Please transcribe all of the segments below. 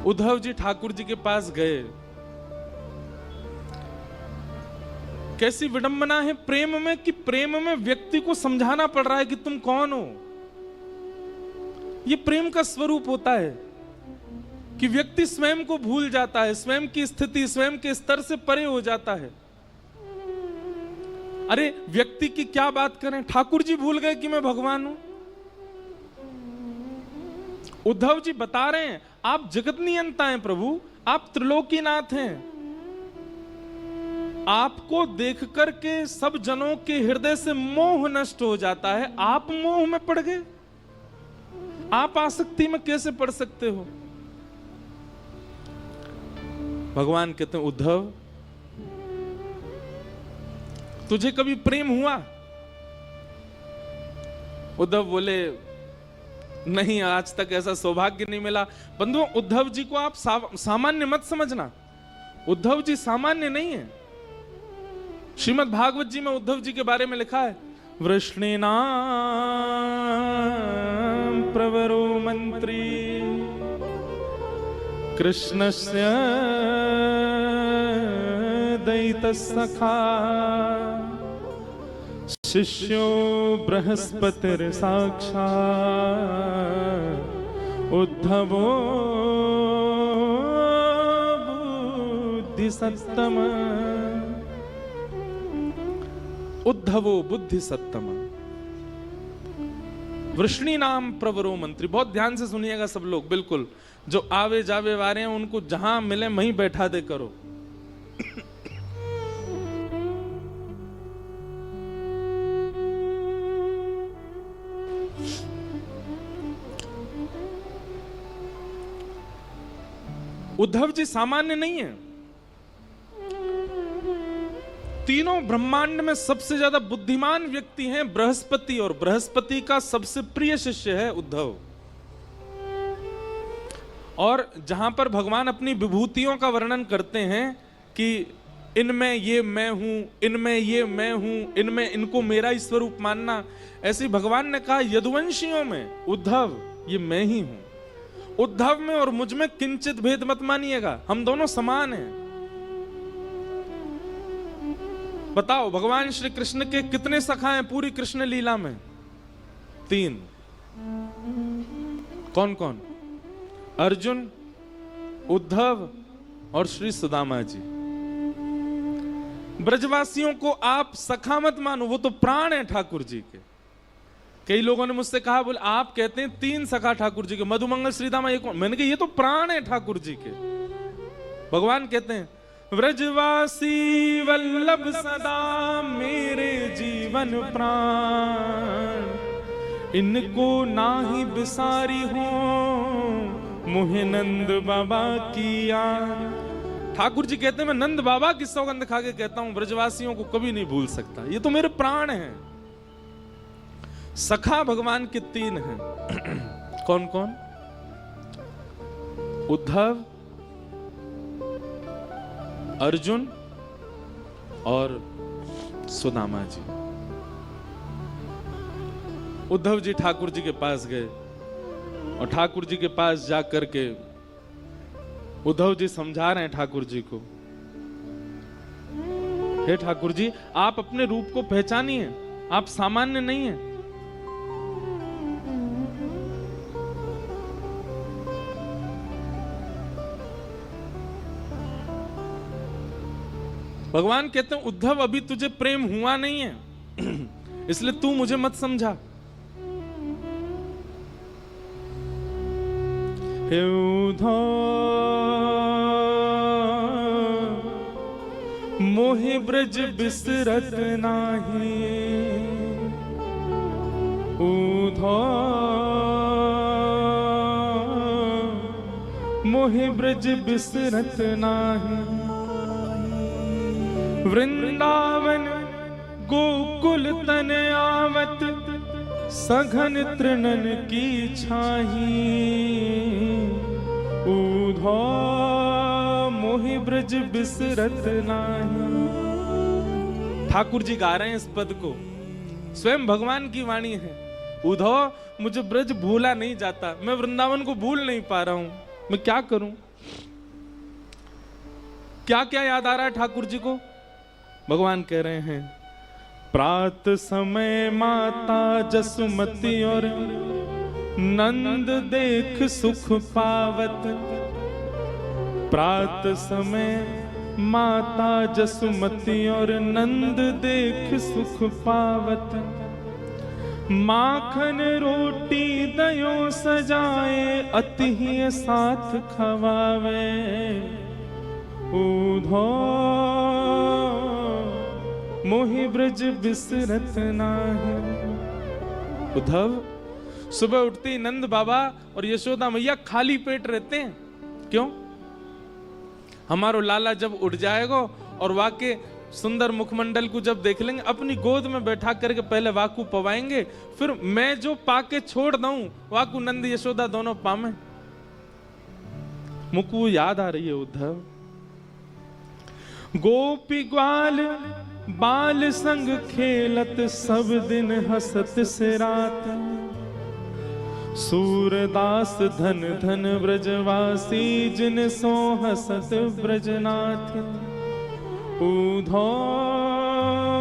उद्धव जी ठाकुर जी के पास गए। कैसी विडंबना है प्रेम में कि प्रेम में व्यक्ति को समझाना पड़ रहा है कि तुम कौन हो। यह प्रेम का स्वरूप होता है कि व्यक्ति स्वयं को भूल जाता है, स्वयं की स्थिति, स्वयं के स्तर से परे हो जाता है। अरे व्यक्ति की क्या बात करें, ठाकुर जी भूल गए कि मैं भगवान हूं। उद्धव जी बता रहे हैं आप जगत नियंता हैं प्रभु, आप त्रिलोकीनाथ हैं। आपको देख करके सब जनों के हृदय से मोह नष्ट हो जाता है, आप मोह में पड़ गए। आप आसक्ति में कैसे पड़ सकते हो। भगवान कहते हैं उद्धव तुझे कभी प्रेम हुआ। उद्धव बोले नहीं, आज तक ऐसा सौभाग्य नहीं मिला। बंधुओं उद्धव जी को आप सामान्य मत समझना, उद्धव जी सामान्य नहीं है। श्रीमद् भागवत जी में उद्धव जी के बारे में लिखा है वृष्णीनां प्रवरो मंत्री कृष्णस्य दैतसखा शिष्यो बृहस्पतिर साक्षात् उद्धवो बुद्धिसत्तम। उद्धवो बुद्धिसत्तम वृष्णी नाम प्रवरो मंत्री। बहुत ध्यान से सुनिएगा सब लोग, बिल्कुल जो आवे जावे वाले हैं उनको जहां मिले वहीं बैठा दे करो। उद्धव जी सामान्य नहीं है। तीनों ब्रह्मांड में सबसे ज्यादा बुद्धिमान व्यक्ति हैं बृहस्पति, और बृहस्पति का सबसे प्रिय शिष्य है उद्धव। और जहां पर भगवान अपनी विभूतियों का वर्णन करते हैं कि इनमें ये मैं हूं, इनमें ये मैं हूं, इनमें इनको मेरा ही स्वरूप मानना, ऐसे भगवान ने कहा यदुवंशियों में उद्धव ये मैं ही हूं। उद्धव में और मुझ में किंचित भेद मत मानिएगा, हम दोनों समान हैं। बताओ भगवान श्री कृष्ण के कितने सखा हैं पूरी कृष्ण लीला में? 3। कौन कौन? अर्जुन, उद्धव और श्री सुदामा जी। ब्रजवासियों को आप सखा मत मानो, वो तो प्राण है ठाकुर जी के। कई लोगों ने मुझसे कहा बोले आप कहते हैं 3 सखा ठाकुर जी के, मधुमंगल श्रीदामा ये कौन? मैंने कहा ये तो प्राण है ठाकुर जी के। भगवान कहते हैं व्रजवासी वल्लभ सदा मेरे जीवन प्राण, इनको नाही बिसारी हो मुहे नंद बाबा की याद। ठाकुर जी कहते हैं मैं नंद बाबा की सौगंध खा के कहता हूं ब्रजवासियों को कभी नहीं भूल सकता, ये तो मेरे प्राण हैं। सखा भगवान के 3 हैं। कौन कौन? उद्धव, अर्जुन और सुदामा जी। उद्धव जी ठाकुर जी के पास गए और ठाकुर जी के पास जाकर के उद्धव जी समझा रहे हैं ठाकुर जी को, हे ठाकुर जी आप अपने रूप को पहचानिए, आप सामान्य नहीं हैं। भगवान कहते हैं उद्धव अभी तुझे प्रेम हुआ नहीं है इसलिए तू मुझे मत समझा। हे उद्धव मोहि ब्रज बिसरत नाही, उद्धव मोहि ब्रज बिसरत नाही। वृंदावन गोकुल तन आवत सघन तृणन की छाही, उद्धव मोहि ब्रज बिसरत नाही। ठाकुर जी गा रहे हैं इस पद को, स्वयं भगवान की वाणी है। उद्धव मुझे ब्रज भूला नहीं जाता, मैं वृंदावन को भूल नहीं पा रहा हूं, मैं क्या करूं। क्या क्या याद आ रहा है ठाकुर जी को? भगवान कह रहे हैं, प्रात समय माता जसुमती और नंद देख सुख पावत। प्रात समय माता जसुमती और नंद देख सुख पावत। माखन रोटी दयो सजाए अति ही साथ खवावे। ऊधो मोहि ब्रज बिसरत नाहि। उद्धव, सुबह उठते ही नंद बाबा और यशोदा मैया खाली पेट रहते हैं। क्यों? हमारो लाला जब उठ जाएगा और वाके सुंदर मुखमंडल को जब देख लेंगे, अपनी गोद में बैठा करके पहले वाकू पवाएंगे, फिर मैं जो पाके छोड़ दूं वाकू नंद यशोदा दोनों पामे। मुकु याद आ रही है उद्धव। गोपी ग्वाल बाल संग खेलत सब दिन हसत से रात। सूरदास धन धन ब्रजवासी जिन सो हसत ब्रजनाथ। ऊधो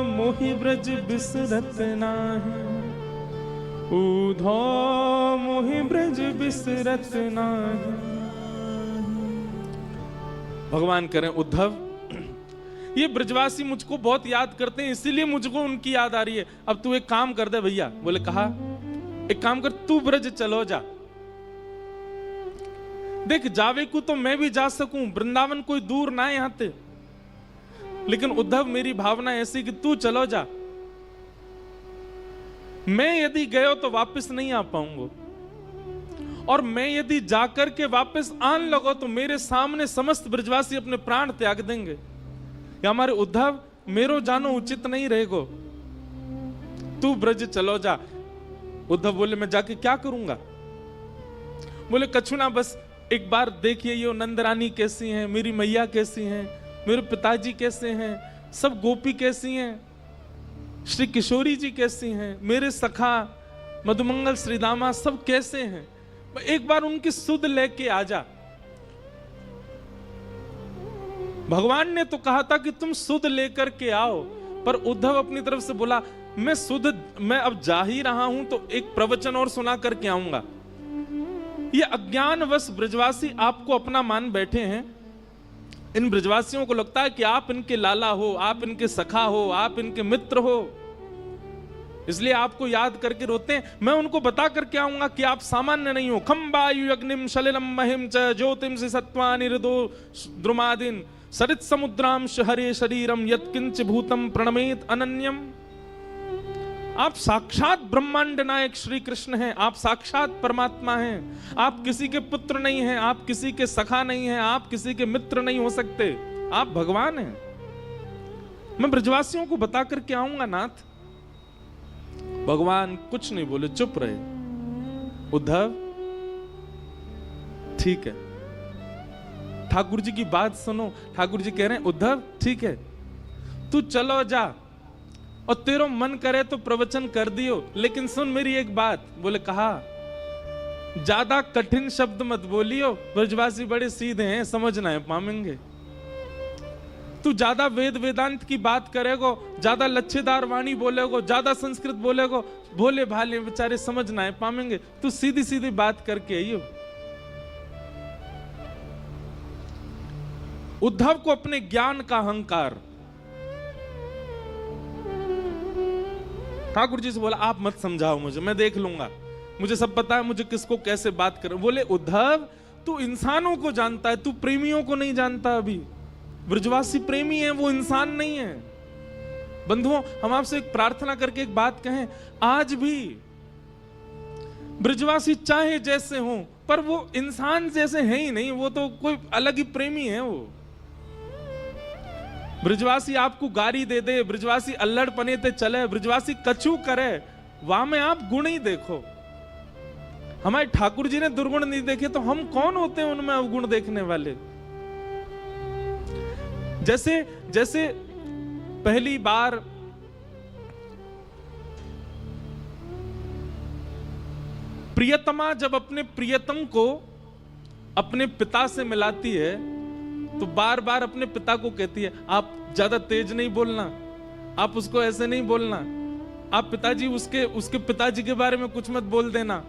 मोहि ब्रज बिसरत नाहि। ऊधो मोहि ब्रज बिसरत नाहि। भगवान करें उद्धव, ये ब्रजवासी मुझको बहुत याद करते हैं, इसीलिए मुझको उनकी याद आ रही है। अब तू एक काम कर दे भैया। बोले कहा, एक काम कर, तू ब्रज चलो जा। देख जावे को तो मैं भी जा सकूं, वृंदावन कोई दूर ना है यहां से, लेकिन उद्धव मेरी भावना ऐसी कि तू चलो जा। मैं यदि गयो तो वापस नहीं आ पाऊंगा, और मैं यदि जाकर के वापस आन लगो तो मेरे सामने समस्त ब्रजवासी अपने प्राण त्याग देंगे। या हमारे उद्धव, मेरो जानो उचित नहीं रहेगो, तू ब्रज चलो जा। उद्धव बोले, मैं जाके क्या करूंगा? बोले, कछु ना, बस एक बार देखिए ये नंदरानी कैसी हैं, मेरी मैया कैसी हैं, मेरे पिताजी कैसे हैं, सब गोपी कैसी हैं, श्री किशोरी जी कैसी हैं, मेरे सखा मधुमंगल श्रीदामा सब कैसे हैं, एक बार उनकी सुध लेके आ जा। भगवान ने तो कहा था कि तुम सुध लेकर के आओ, पर उद्धव अपनी तरफ से बोला, मैं अब जा ही रहा हूं तो एक प्रवचन और सुना करके आऊंगा। ये अज्ञानवश ब्रजवासी आपको अपना मान बैठे हैं। इन ब्रजवासियों को लगता है कि आप इनके लाला हो, आप इनके सखा हो, आप इनके मित्र हो, इसलिए आपको याद करके रोते हैं। मैं उनको बता करके आऊंगा कि आप सामान्य नहीं हो। खंबायु अग्निम शलिलम महिम च ज्योतिम से सत्वानि हृदो द्रुमादिन सरित समुद्राम हरे शरीरम यत्किंच भूतम प्रणमेत अनन्यम। आप साक्षात ब्रह्मांड नायक श्री कृष्ण हैं, आप साक्षात परमात्मा हैं। आप किसी के पुत्र नहीं हैं, आप किसी के सखा नहीं हैं, आप किसी के मित्र नहीं हो सकते, आप भगवान हैं। मैं ब्रजवासियों को बता करके आऊंगा नाथ। भगवान कुछ नहीं बोले, चुप रहे। उद्धव, ठीक है, ठाकुर जी की बात सुनो। ठाकुर जी कह रहे हैं, उद्धव ठीक है, तू चलो जा, और तेरो मन करे तो प्रवचन कर दियो, लेकिन सुन मेरी एक बात। बोले कहा, ज्यादा कठिन शब्द मत बोलियो, ब्रजवासी बड़े सीधे हैं, समझना है पामेंगे। तू ज्यादा वेद वेदांत की बात करेगो, ज्यादा लच्छेदार वाणी बोलेगो, ज्यादा संस्कृत बोलेगो, भोले भाले बेचारे समझना है पामेंगे। तू सीधी सीधी बात करके आइयो। उद्धव को अपने ज्ञान का अहंकार। ठाकुर जी से बोला, आप मत समझाओ मुझे, मैं देख लूंगा, मुझे सब पता है, मुझे किसको कैसे बात कर। बोले, उद्धव तू इंसानों को जानता है, तू प्रेमियों को नहीं जानता। अभी ब्रजवासी प्रेमी है, वो इंसान नहीं है। बंधुओं, हम आपसे एक प्रार्थना करके एक बात कहें, आज भी ब्रजवासी चाहे जैसे हो, पर वो इंसान जैसे है ही नहीं, वो तो कोई अलग ही प्रेमी है। वो ब्रजवासी आपको गारी दे दे, ब्रजवासी अल्लड़ पने ते चले, ब्रजवासी कछु करे, वहां में आप गुण ही देखो। हमारे ठाकुर जी ने दुर्गुण नहीं देखे, तो हम कौन होते हैं उनमें अवगुण देखने वाले। जैसे जैसे पहली बार प्रियतमा जब अपने प्रियतम को अपने पिता से मिलाती है तो बार बार अपने पिता को कहती है, आप ज्यादा तेज नहीं बोलना, आप उसको ऐसे नहीं बोलना, आप पिताजी उसके पिताजी के बारे में कुछ मत बोल देना,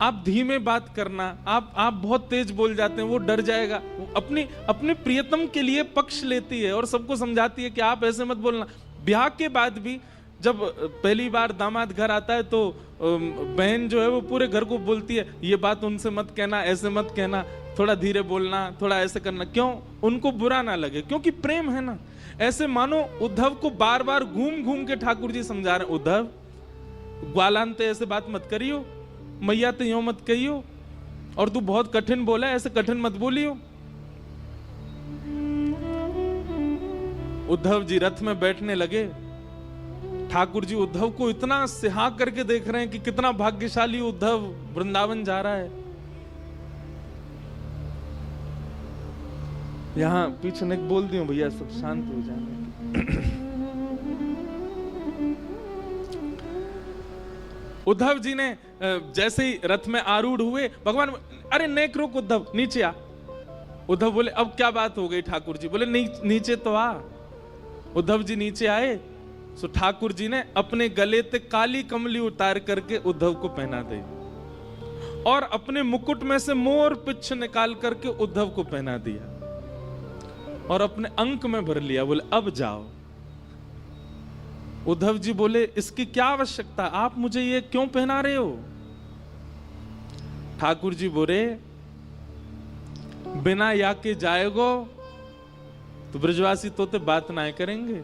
आप धीमे बात करना, आप बहुत तेज बोल जाते हैं, वो डर जाएगा। वो अपने प्रियतम के लिए पक्ष लेती है और सबको समझाती है कि आप ऐसे मत बोलना। ब्याह के बाद भी जब पहली बार दामाद घर आता है तो बहन जो है वो पूरे घर को बोलती है, ये बात उनसे मत कहना, ऐसे मत कहना, थोड़ा धीरे बोलना, थोड़ा ऐसे करना। क्यों? उनको बुरा ना लगे, क्योंकि प्रेम है ना। ऐसे मानो उद्धव को बार बार घूम घूम के ठाकुर जी समझा रहे, उद्धव ग्वालांते ऐसे बात मत करियो, मैया तो यूं मत कहियो, और तू बहुत कठिन बोला, ऐसे कठिन मत बोलियो। उद्धव जी रथ में बैठने लगे। ठाकुर जी उद्धव को इतना सिहा करके देख रहे हैं कि कितना भाग्यशाली उद्धव वृंदावन जा रहा है। यहां पीछे ने बोल दियो भैया सब शांत हो जाए। उद्धव जी ने जैसे ही रथ में आरूढ़ हुए, भगवान अरे नेक रोक उद्धव, नीचे आ। उद्धव बोले अब क्या बात हो गई? ठाकुर जी बोले नीचे तो आ। उद्धव जी नीचे आए, सो ठाकुर जी ने अपने गले ते काली कमली उतार करके उद्धव को पहना दी और अपने मुकुट में से मोर पिच्छ निकाल करके उद्धव को पहना दिया और अपने अंक में भर लिया। बोले अब जाओ। उद्धव जी बोले इसकी क्या आवश्यकता, आप मुझे ये क्यों पहना रहे हो? ठाकुर जी बोले बिना या के जाएगो तो ब्रजवासी तोते बात ना करेंगे,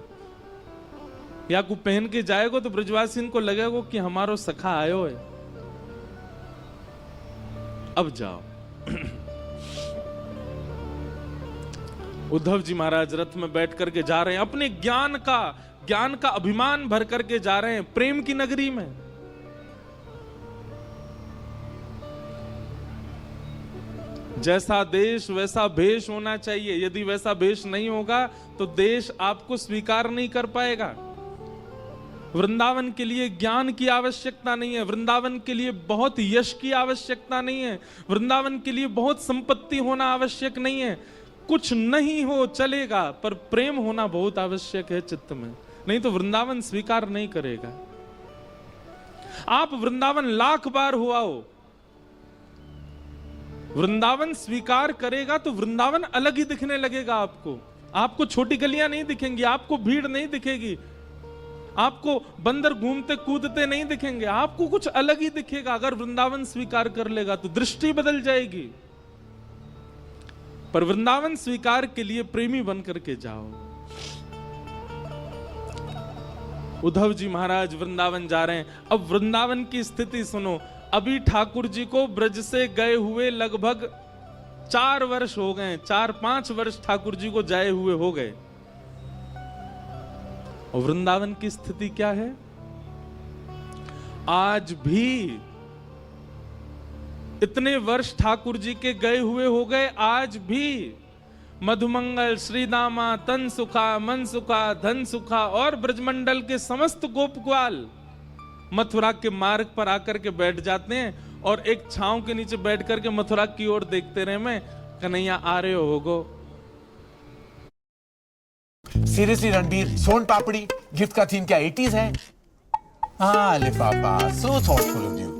या को पहन के जाएगो तो ब्रजवासी इनको लगेगा कि हमारो सखा आयो है। अब जाओ। उद्धव जी महाराज रथ में बैठ करके जा रहे हैं, अपने ज्ञान का अभिमान भर करके जा रहे हैं प्रेम की नगरी में। जैसा देश वैसा भेष होना चाहिए, यदि वैसा भेष नहीं होगा तो देश आपको स्वीकार नहीं कर पाएगा। वृंदावन के लिए ज्ञान की आवश्यकता नहीं है, वृंदावन के लिए बहुत यश की आवश्यकता नहीं है, वृंदावन के लिए बहुत संपत्ति होना आवश्यक नहीं है। कुछ नहीं हो चलेगा, पर प्रेम होना बहुत आवश्यक है चित्त में, नहीं तो वृंदावन स्वीकार नहीं करेगा। आप वृंदावन लाख बार हुआ हो, वृंदावन स्वीकार करेगा तो वृंदावन अलग ही दिखने लगेगा आपको। आपको छोटी गलियां नहीं दिखेंगी, आपको भीड़ नहीं दिखेगी, आपको बंदर घूमते कूदते नहीं दिखेंगे, आपको कुछ अलग ही दिखेगा। अगर वृंदावन स्वीकार कर लेगा तो दृष्टि बदल जाएगी। पर वृंदावन स्वीकार के लिए प्रेमी बन करके जाओ। उद्धव जी महाराज वृंदावन जा रहे हैं। अब वृंदावन की स्थिति सुनो। अभी ठाकुर जी को ब्रज से गए हुए लगभग 4 वर्ष हो गए, 4-5 वर्ष ठाकुर जी को जाए हुए हो गए। और वृंदावन की स्थिति क्या है? आज भी इतने वर्ष ठाकुर जी के गए हुए हो गए, आज भी मधुमंगल, श्रीदामा, तन सुखा, मन सुखा, धन सुखा और ब्रजमंडल के समस्त गोपग्वाल मथुरा के मार्ग पर आकर के बैठ जाते हैं और एक छांव के नीचे बैठ करके मथुरा की ओर देखते रहे, मैं कन्हैया आ रहे होगो। सीरियसली रणबीर, सोन पापड़ी गिफ्ट का थीम क्या 80s है? हाँ लिफाफा, so thoughtful of you.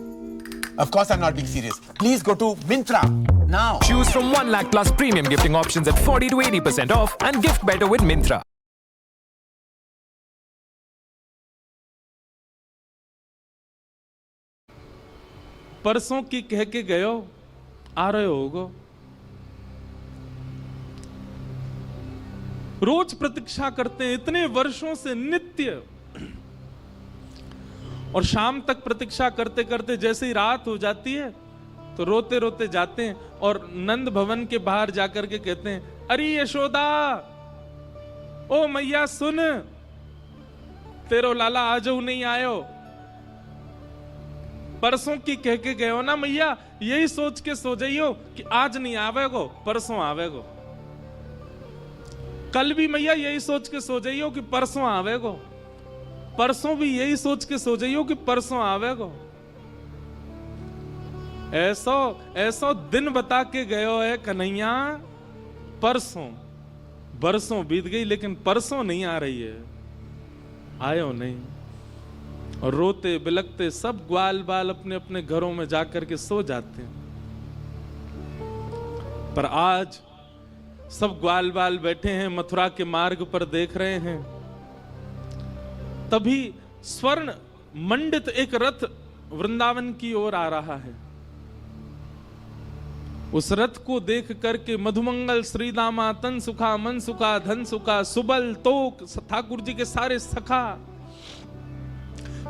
Of course I'm not being serious. Please go to Myntra now. Choose from 1 lakh plus premium gifting options at 40 to 80% off and gift better with Myntra. परसों की कह के गयो, आ रहे होगो। रोज प्रतीक्षा करते हैं इतने वर्षों से नित्य, और शाम तक प्रतीक्षा करते करते जैसे ही रात हो जाती है तो रोते रोते जाते हैं और नंद भवन के बाहर जाकर के कहते हैं, अरे यशोदा, ओ मैया सुन, तेरो लाला आजू नहीं आयो। परसों की कह के गए हो ना मैया, यही सोच के सो जाइयो कि आज नहीं आवेगो, परसों आवेगो। कल भी मैया यही सोच के सो जाइयो कि परसों आवेगो, परसों भी यही सोच के सो जाइयो कि परसों आवेगो। ऐसो ऐसो दिन बता के गयो है कन्हैया, परसों बरसों बीत गई लेकिन परसों नहीं आ रही है, आयो नहीं। और रोते बिलखते सब ग्वाल बाल अपने अपने घरों में जाकर के सो जाते हैं। पर आज सब ग्वाल बाल बैठे हैं मथुरा के मार्ग पर देख रहे हैं। तभी स्वर्ण मंडित एक रथ वृंदावन की ओर आ रहा है। उस रथ को देख करके मधुमंगल, श्रीदामा, तन सुखा, मन सुखा, धन सुखा, सुबल, तोक, ठाकुर जी के सारे सखा,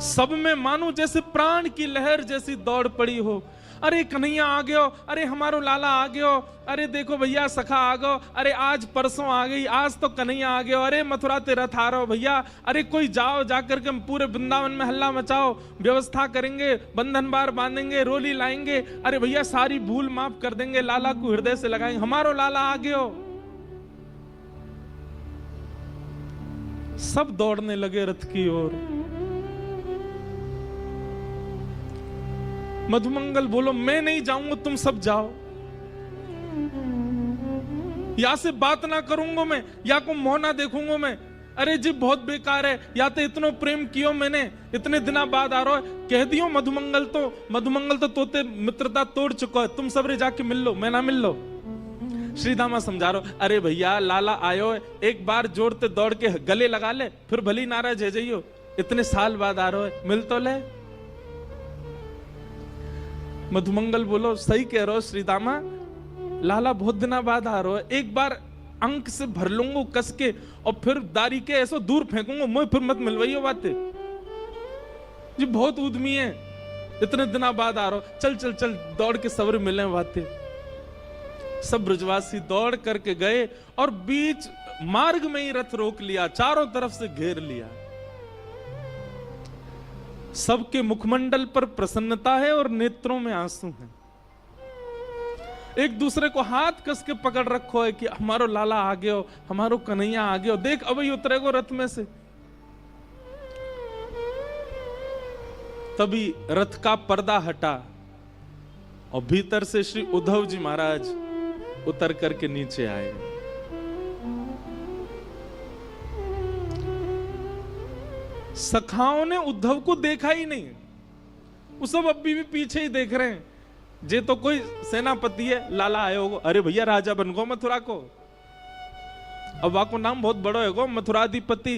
सब में मानो जैसे प्राण की लहर जैसी दौड़ पड़ी हो। अरे कन्हैया आ गयो, अरे हमारो लाला आ गयो, अरे देखो भैया सखा आ गयो, अरे आज परसों आ गई, आज तो कन्हैया आ गयो, अरे मथुरा ते रथ आ रहा भैया, अरे कोई जाओ, जाकर के पूरे वृंदावन में हल्ला मचाओ, व्यवस्था करेंगे, बंधन बार बांधेंगे, रोली लाएंगे, अरे भैया सारी भूल माफ कर देंगे, लाला को हृदय से लगाएंगे, हमारो लाला आ गयो। सब दौड़ने लगे रथ की ओर। मधुमंगल बोलो मैं नहीं जाऊंगा, तुम सब जाओ, या से बात ना करूंगा मैं, या को मुंह ना देखूंगा मैं। अरे जी बहुत बेकार है, या तो इतनो प्रेम कियो मैंने, इतने दिना बाद आ रहा है, कह दियो मधुमंगल तो तोते मित्रता तोड़ चुका है, तुम सब रे जाके मिल लो, मैं ना मिल लो। श्रीदामा समझा रो, अरे भैया लाला आयो, एक बार जोड़ते दौड़ के गले लगा ले, फिर भली नाराज है जाइयो, इतने साल बाद आ रहा है, मिल तो ले। मधुमंगल बोलो सही कह रहे हो श्रीदामा, लाला बहुत दिना बाद आ रहा है, एक बार अंक से भर लूंगा कस के और फिर दारी के ऐसा दूर फेंकूंगा, मैं फिर मत मिलवाइयो बातें जी, बहुत उद्यमी है, इतने दिना बाद आ रहा हो, चल चल चल दौड़ के सब्र मिले बातें। सब ब्रजवासी दौड़ करके गए और बीच मार्ग में ही रथ रोक लिया, चारों तरफ से घेर लिया। सबके मुखमंडल पर प्रसन्नता है और नेत्रों में आंसू हैं। एक दूसरे को हाथ कस के पकड़ रखो है कि हमारो लाला आ गयो, हमारो कन्हैया आ गयो, देख अब ही उतरेगो रथ में से। तभी रथ का पर्दा हटा और भीतर से श्री उद्धव जी महाराज उतर करके नीचे आए। सखाओं ने उद्धव को देखा ही नहीं, वो सब अभी भी पीछे ही देख रहे हैं। जे तो कोई सेनापति है, लाला आए होगो, अरे भैया राजा बन गो मथुरा को, अब वाको नाम बहुत बड़ो है गो, मथुराधिपति।